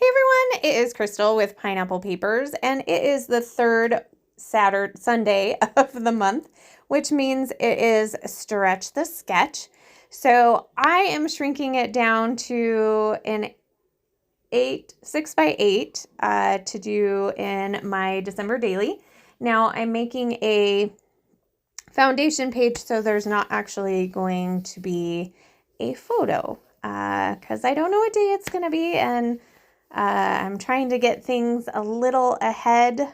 Hey everyone, it is Crystal with Pineapple Papers, and it is the third Sunday of the month, which means it is Stretch the Sketch. So I am shrinking it down to an 6x8 to do in my December daily. Now I'm making a foundation page, so there's not actually going to be a photo because I don't know what day it's going to be, and I'm trying to get things a little ahead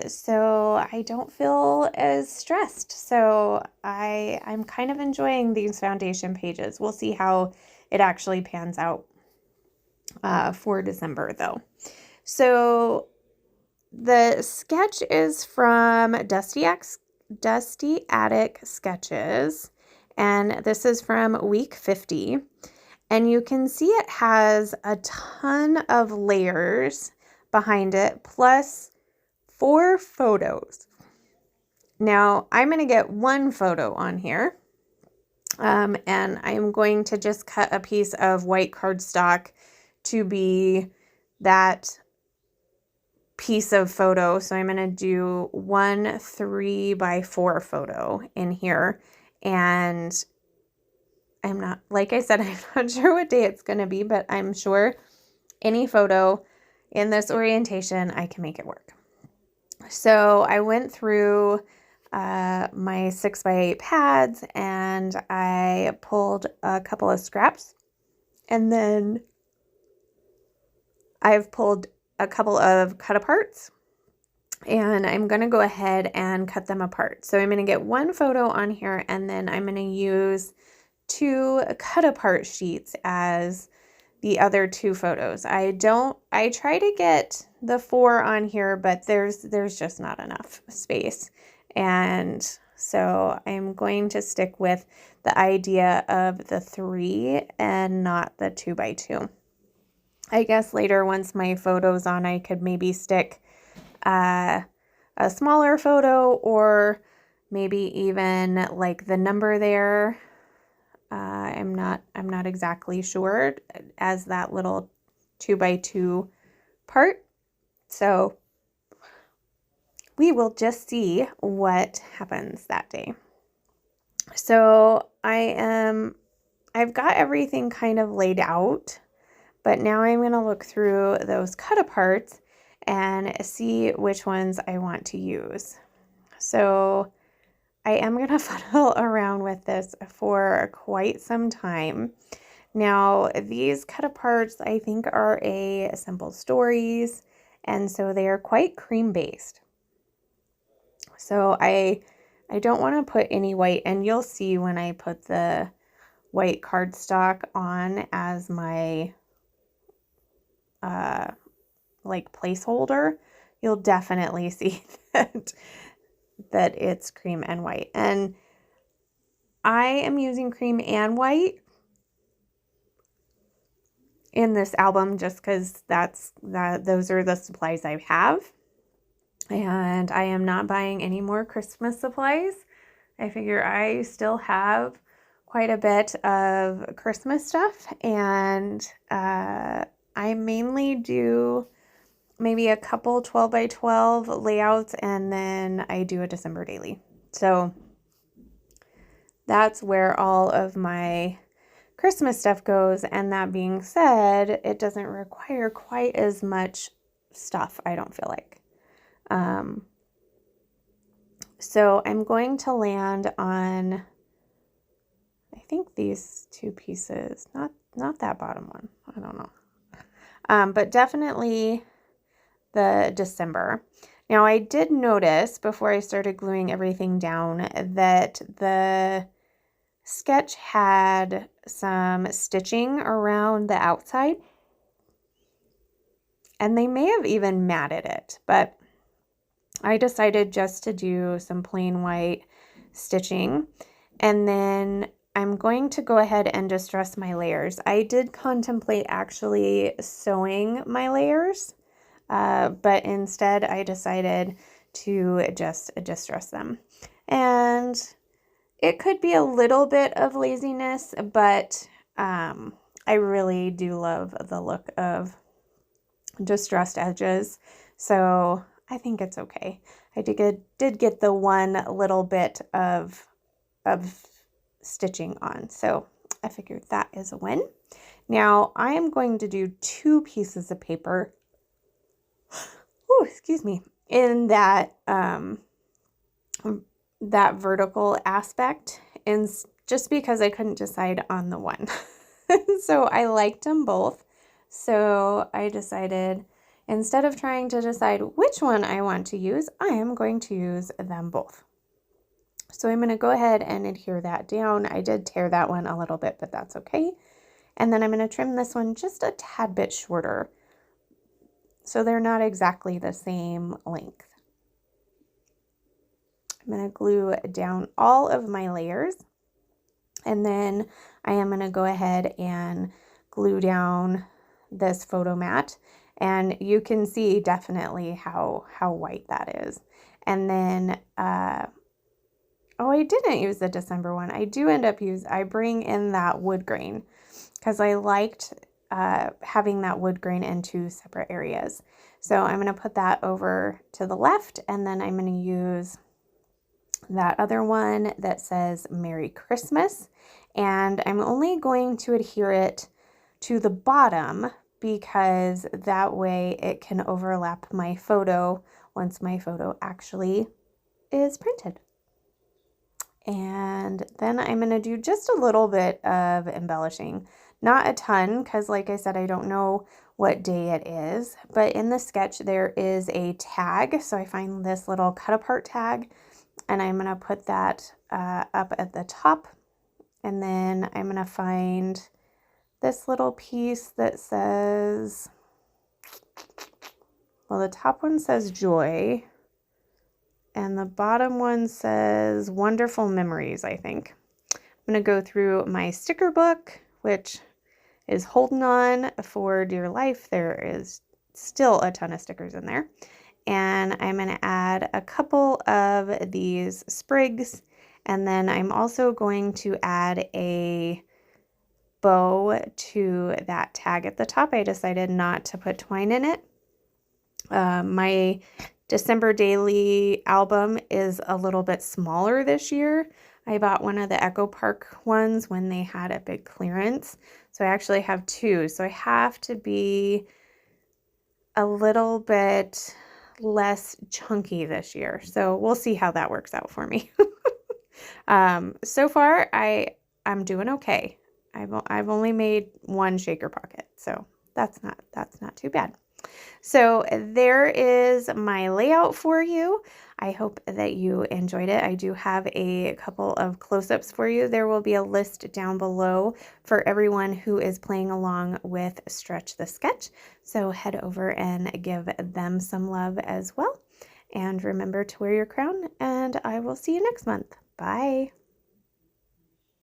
so I don't feel as stressed. So I'm kind of enjoying these foundation pages. We'll see how it actually pans out for December though. So the sketch is from Dusty Attic Sketches, and this is from week 50. And you can see it has a ton of layers behind it, plus 4 photos. Now, I'm going to get one photo on here, and I'm going to just cut a piece of white cardstock to be that piece of photo. So I'm going to do one 3x4 photo in here, and I'm not, like I said, I'm not sure what day it's going to be, but I'm sure any photo in this orientation, I can make it work. So I went through my 6x8 pads and I pulled a couple of scraps, and then I've pulled a couple of cut aparts, and I'm going to go ahead and cut them apart. So I'm going to get one photo on here, and then I'm going to use 2 cut apart sheets as the other 2 photos. I try to get the 4 on here, but there's just not enough space. And so I'm going to stick with the idea of the 3 and not the 2x2. I guess later, once my photo's on, I could maybe stick a smaller photo, or maybe even like the number there. I'm not exactly sure, as that little 2x2 part. So we will just see what happens that day. So I've got everything kind of laid out, but now I'm going to look through those cut aparts and see which ones I want to use. So I am going to fiddle around with this for quite some time. Now, these cut aparts, I think, are a Simple Stories, and so they are quite cream based. So I don't want to put any white, and you'll see when I put the white cardstock on as my like placeholder, you'll definitely see that it's cream and white. And I am using cream and white in this album just because those are the supplies I have. And I am not buying any more Christmas supplies. I figure I still have quite a bit of Christmas stuff, and I mainly do maybe a couple 12x12 layouts, and then I do a December daily. So that's where all of my Christmas stuff goes. And that being said, it doesn't require quite as much stuff, I don't feel like. So I'm going to land on, I think, these 2 pieces, not that bottom one, I don't know. But definitely the December. Now, I did notice before I started gluing everything down that the sketch had some stitching around the outside, and they may have even matted it, but I decided just to do some plain white stitching, and then I'm going to go ahead and distress my layers. I did contemplate actually sewing my layers, but instead I decided to just distress them. And it could be a little bit of laziness, but I really do love the look of distressed edges, so I think it's okay. I did get the one little bit of stitching on, so I figured that is a win. Now I am going to do 2 pieces of paper, oh, excuse me, in that that vertical aspect, and just because I couldn't decide on the one. So I liked them both. So I decided, instead of trying to decide which one I want to use, I am going to use them both. So I'm going to go ahead and adhere that down. I did tear that one a little bit, but that's okay. And then I'm going to trim this one just a tad bit shorter, so they're not exactly the same length. I'm going to glue down all of my layers, and then I am going to go ahead and glue down this photo mat, and you can see definitely how white that is. And then oh, I didn't use the December one. I do end up I bring in that wood grain because I liked having that wood grain in 2 separate areas. So I'm going to put that over to the left, and then I'm going to use that other one that says Merry Christmas, and I'm only going to adhere it to the bottom because that way it can overlap my photo once my photo actually is printed. And then I'm going to do just a little bit of embellishing, not a ton, because like I said, I don't know what day it is, but in the sketch there is a tag. So I find this little cut apart tag, and I'm going to put that up at the top. And then I'm going to find this little piece that says, well, the top one says joy, and the bottom one says wonderful memories, I think. I'm going to go through my sticker book, which is holding on for dear life. There is still a ton of stickers in there. And I'm going to add a couple of these sprigs, and then I'm also going to add a bow to that tag at the top. I decided not to put twine in it. My December Daily album is a little bit smaller this year. I bought one of the Echo Park ones when they had a big clearance. So I actually have 2. So I have to be a little bit less chunky this year. So we'll see how that works out for me. So far I'm doing okay. I've only made 1 shaker pocket, so that's not too bad. So there is my layout for you. I hope that you enjoyed it. I do have a couple of close-ups for you. There will be a list down below for everyone who is playing along with Stretch the Sketch. So head over and give them some love as well. And remember to wear your crown, and I will see you next month. Bye.